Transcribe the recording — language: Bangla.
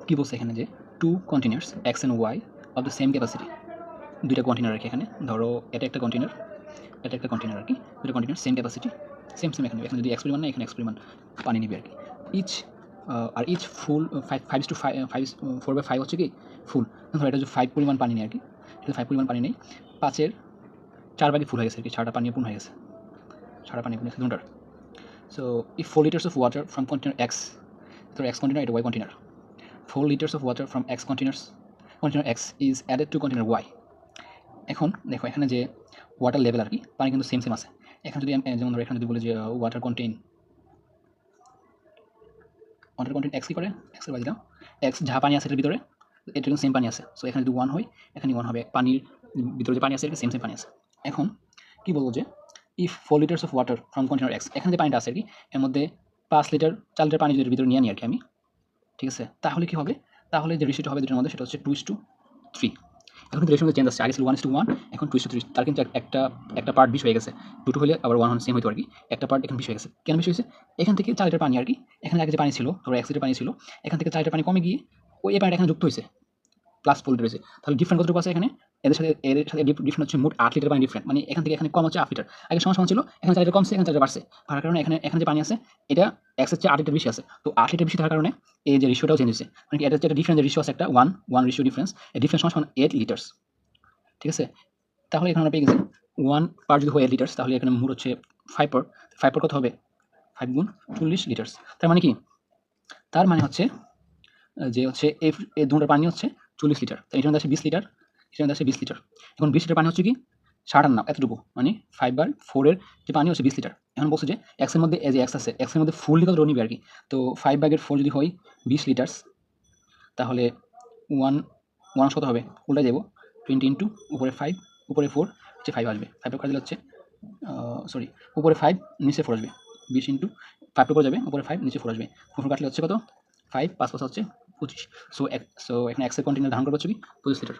কী বলছে এখানে যে two containers X and Y of the same capacity, দুইটা কন্টেনার আর কি। এখানে ধরো এটা একটা কন্টেনার, এটা একটা কন্টেনার আর কি, দুটো কন্টেনার সেম ক্যাপাসিটি, সেম এখানে যদি এক্স পরিমাণ না, এখানে এক্স পরিমাণ পানি নিবে আর কি। ইচ আর ইচ ফুল 5:4/5 হচ্ছে কি ফুল। ধরো এটা যে 5 পরিমাণ পানি নেই আর কি, এটা 5 পরিমাণ পানি নেই, 5-এর 4 ভাগে ফুল হয়ে গেছে আর কি, 4টা পানি পূর্ণ হয়ে গেছে, 4টা পানি পূর্ণ হয়েছে দুটার। So if 4 liters of water from container X, ধরো X container, এটা Y container, 4 liters of water from X container X is added to container Y. এখন দেখো এখানে যে ওয়াটার লেভেল আর কি, পানি কিন্তু সেম আছে। এখানে যদি যেমন ধরো এখানে যদি বলি যে ওয়াটার কন্টেইন এক্স কী করে, এক্সের বাদ দিলাম, এক্স যা পানি আছে এটার ভিতরে, এটা কিন্তু সেম পানি আছে। সো এখানে যদি 1 হয়, এখানে 1 হবে, পানির ভিতরে যে পানি আছে এটা সেম পানি আছে। এখন কী বলবো যে if 4 liters of water from container X, এখানে যে পানিটা আছে আর কি, এর মধ্যে 4 লিটার পানি যদি ভিতরে নিয়ে নিই আর কি আমি, ঠিক আছে, তাহলে কী হবে, তাহলে যে রেশিওটা হবে দুটোর মধ্যে সেটা হচ্ছে 2:3। এখন কিন্তু রেশিও চেঞ্জ আসছে, আগে ছিল 1:1, এখন 2:3। তার কিন্তু একটা পার্ট বিষ হয়ে গেছে, দুটো হলে আবার 1 সেম হইতো আর কি, একটা পার্ট এখন বিষ হয়ে গেছে। কেন বিষ হয়েছে, এখান থেকে 4 লিটার পানি আর কি, এখানে আগে যে পানি ছিল ধরো 1 লিটার পানি ছিল, এখান থেকে 4 লিটার পানি কমে গিয়ে ওই পানিটা এখানে যুক্ত হয়েছে, প্লাস 4 লিটার হয়েছে। তাহলে ডিফারেন্ট কতটুকু আছে এখানে, এদের সাথে ডিফারেন্ট হচ্ছে মোট 8 লিটার পানি ডিফারেন্ট, মানে এখান থেকে এখানে কম হচ্ছে 8 লিটার, আগে সমান ছিল, এখানে 4 লিটার কমছে, এখানে 4 লিটার বাড়ছে, তার কারণে এখানে যে পানি আছে এটা এক্সের চেয়ে 8 লিটার বেশি আছে। তো 8 লিটার বেশি থাকার কারণে এই যে রেশিওটাও চেঞ্জ হয়েছে, মানে এটা হচ্ছে একটা ডিফারেন্ট রেশিও আছে, একটা 1 রেশিও ডিফারেন্স, এই ডিফারেন্স সমান 8 লিটার্স, ঠিক আছে। তাহলে এখানে আমরা পেয়ে গেছি 1 পার যদি হয় 8 লিটার্স, তাহলে এখানে মোট হচ্ছে 5 পার কত হবে, 5 গুণ 40 লিটার্স। তার মানে কি, তার মানে হচ্ছে যে হচ্ছে এই দুটোর পানি হচ্ছে 40 লিটার, তাই এটার মধ্যে আছে 20 লিটার, এটার মধ্যে আছে 20 লিটার। এখন 20 লিটার পানি হচ্ছে কি 58, এতটুকু মানে 5/4 এর যে পানি হচ্ছে 20 লিটার। এখন বলছে যে এক্সের মধ্যে এই যে এক্স আছে, এক্সের মধ্যে ফুল লিটার নিবে আর কি। তো 5/4 যদি হয় 20 লিটার্স, তাহলে 1 কত হবে, উল্টা যাবো, 20 ইন্টু উপরে 5 উপরে 4 হচ্ছে 5 আসবে, 5 করে দিলে হচ্ছে সরি, উপরে 5 নিচে 4 আসবে, 20 ইন্টু 5 করে যাবে, উপরে 5 নিচে 4 আসবে, 4 কাটলে হচ্ছে কত, 5 5 হচ্ছে 25। সো এখানে এক্সের কন্টেনার ধারণ করবে হচ্ছে কি 25 লিটার।